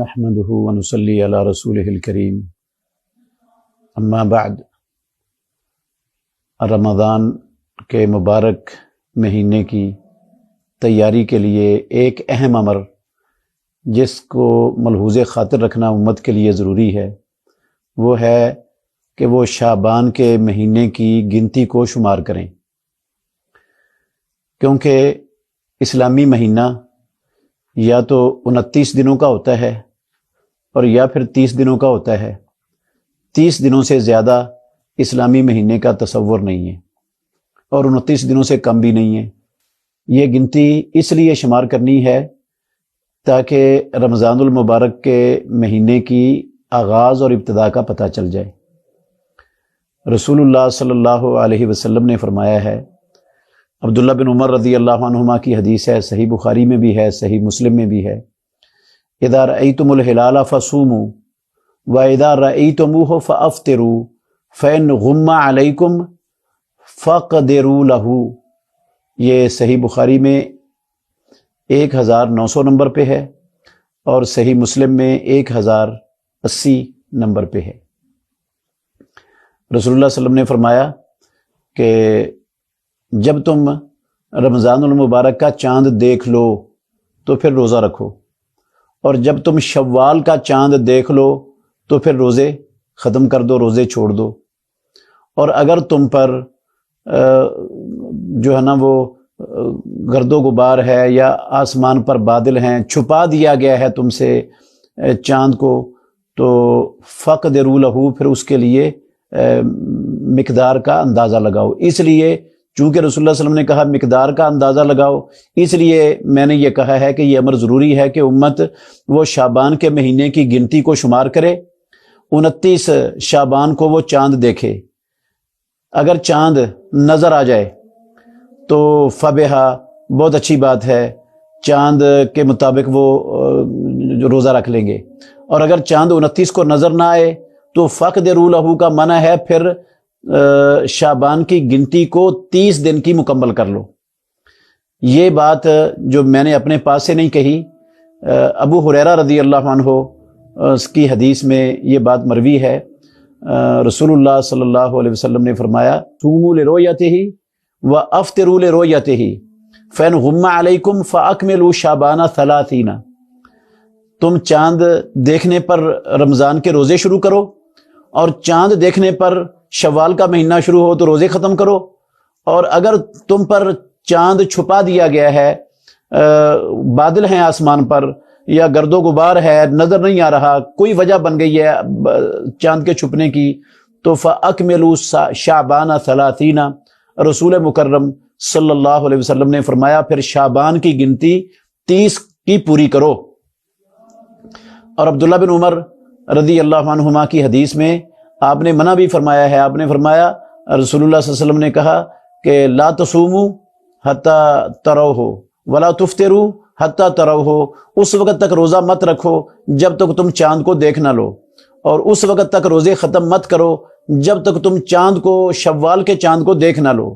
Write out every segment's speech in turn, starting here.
نحمده ونصلي على رسوله الكريم اما بعد۔ رمضان کے مبارک مہینے کی تیاری کے لیے ایک اہم امر جس کو ملحوظ خاطر رکھنا امت کے لیے ضروری ہے وہ ہے کہ وہ شعبان کے مہینے کی گنتی کو شمار کریں، کیونکہ اسلامی مہینہ یا تو 29 دنوں کا ہوتا ہے اور یا پھر 30 دنوں کا ہوتا ہے۔ 30 دنوں سے زیادہ اسلامی مہینے کا تصور نہیں ہے اور 29 دنوں سے کم بھی نہیں ہے۔ یہ گنتی اس لیے شمار کرنی ہے تاکہ رمضان المبارک کے مہینے کی آغاز اور ابتدا کا پتہ چل جائے۔ رسول اللہ صلی اللہ علیہ وسلم نے فرمایا ہے، عبداللہ بن عمر رضی اللہ عنہما کی حدیث ہے، صحیح بخاری میں بھی ہے، صحیح مسلم میں بھی ہے، اذا رأیتم الہلال فصوموا واذا رأیتموہ فافطروا فإن غم علیکم فاقدروا لہ۔ یہ صحیح بخاری میں 1900 نمبر پہ ہے اور صحیح مسلم میں 1080 نمبر پہ ہے۔ رسول اللہ صلی اللہ علیہ وسلم نے فرمایا کہ جب تم رمضان المبارک کا چاند دیکھ لو تو پھر روزہ رکھو، اور جب تم شوال کا چاند دیکھ لو تو پھر روزے ختم کر دو، روزے چھوڑ دو۔ اور اگر تم پر جو ہے نا وہ گرد و غبار ہے یا آسمان پر بادل ہیں، چھپا دیا گیا ہے تم سے چاند کو، تو فقدروا لہ، پھر اس کے لیے مقدار کا اندازہ لگاؤ۔ اس لیے چونکہ رسول اللہ صلی اللہ علیہ وسلم نے کہا مقدار کا اندازہ لگاؤ، اس لیے میں نے یہ کہا ہے کہ یہ امر ضروری ہے کہ امت وہ شعبان کے مہینے کی گنتی کو شمار کرے۔ 29 شعبان کو وہ چاند دیکھے، اگر چاند نظر آ جائے تو فبہا، بہت اچھی بات ہے، چاند کے مطابق وہ روزہ رکھ لیں گے۔ اور اگر چاند 29 کو نظر نہ آئے تو فقدروا لہ کا معنی ہے پھر شعبان کی گنتی کو 30 دن کی مکمل کر لو۔ یہ بات جو میں نے اپنے پاس سے نہیں کہی، ابو ہریرہ رضی اللہ عنہ اس کی حدیث میں یہ بات مروی ہے، رسول اللہ صلی اللہ علیہ وسلم نے فرمایا، صوموا لرؤیتہ وافطروا لرؤیتہ فإن غم علیکم فاکملوا شعبان 30۔ تم چاند دیکھنے پر رمضان کے روزے شروع کرو، اور چاند دیکھنے پر شوال کا مہینہ شروع ہو تو روزے ختم کرو، اور اگر تم پر چاند چھپا دیا گیا ہے، بادل ہیں آسمان پر یا گرد و غبار ہے، نظر نہیں آ رہا، کوئی وجہ بن گئی ہے چاند کے چھپنے کی، تو فَأَكْمِلُوا شَعْبَانَ 30۔ رسول مکرم صلی اللہ علیہ وسلم نے فرمایا پھر شعبان کی گنتی 30 کی پوری کرو۔ اور عبداللہ بن عمر رضی اللہ عنہما کی حدیث میں آپ نے منع بھی فرمایا ہے، آپ نے فرمایا، رسول اللہ صلی اللہ علیہ وسلم نے کہا کہ لا تصوموا حتی تروہ ولا تفطروا حتی تروہ، اس وقت تک روزہ مت رکھو جب تک تم چاند کو دیکھ نہ لو، اور اس وقت تک روزے ختم مت کرو جب تک تم چاند کو، شوال کے چاند کو دیکھ نہ لو۔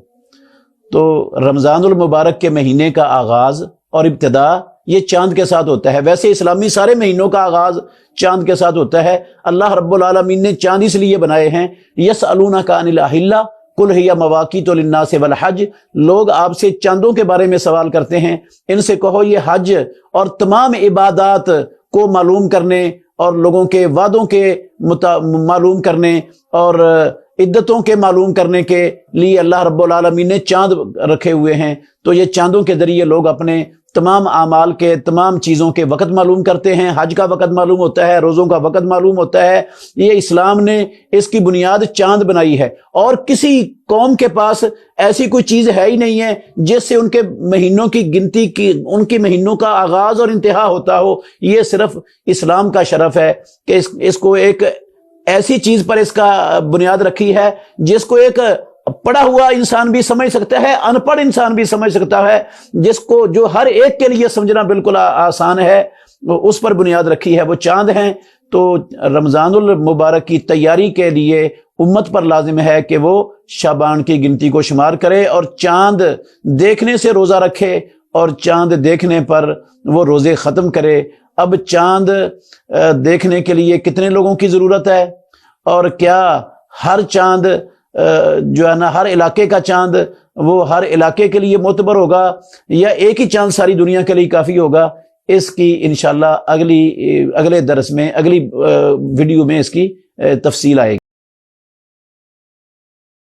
تو رمضان المبارک کے مہینے کا آغاز اور ابتدا یہ چاند کے ساتھ ہوتا ہے۔ ویسے اسلامی سارے مہینوں کا آغاز چاند کے ساتھ ہوتا ہے۔ اللہ رب العالمین نے چاند اس لیے بنائے ہیں، یسألونک عن الاہلہ قل ہی مواقیت للناس والحج، لوگ آپ سے چاندوں کے بارے میں سوال کرتے ہیں، ان سے کہو یہ حج اور تمام عبادات کو معلوم کرنے اور لوگوں کے وعدوں کے معلوم کرنے اور عدتوں کے معلوم کرنے کے لیے اللہ رب العالمین نے چاند رکھے ہوئے ہیں۔ تو یہ چاندوں کے ذریعے لوگ اپنے تمام اعمال کے، تمام چیزوں کے وقت معلوم کرتے ہیں، حج کا وقت معلوم ہوتا ہے، روزوں کا وقت معلوم ہوتا ہے۔ یہ اسلام نے اس کی بنیاد چاند بنائی ہے، اور کسی قوم کے پاس ایسی کوئی چیز ہے ہی نہیں ہے جس سے ان کے مہینوں کی گنتی کی، ان کے مہینوں کا آغاز اور انتہا ہوتا ہو۔ یہ صرف اسلام کا شرف ہے کہ اس کو ایک ایسی چیز پر اس کا بنیاد رکھی ہے جس کو ایک پڑھا ہوا انسان بھی سمجھ سکتا ہے، ان پڑھ انسان بھی سمجھ سکتا ہے، جس کو جو ہر ایک کے لیے سمجھنا بالکل آسان ہے، اس پر بنیاد رکھی ہے، وہ چاند ہیں۔ تو رمضان المبارک کی تیاری کے لیے امت پر لازم ہے کہ وہ شعبان کی گنتی کو شمار کرے اور چاند دیکھنے سے روزہ رکھے اور چاند دیکھنے پر وہ روزے ختم کرے۔ اب چاند دیکھنے کے لیے کتنے لوگوں کی ضرورت ہے، اور کیا ہر چاند جو ہے نا، ہر علاقے کا چاند وہ ہر علاقے کے لیے معتبر ہوگا، یا ایک ہی چاند ساری دنیا کے لیے کافی ہوگا؟ اس کی انشاءاللہ اگلے درس میں، اگلی ویڈیو میں اس کی تفصیل آئے گی۔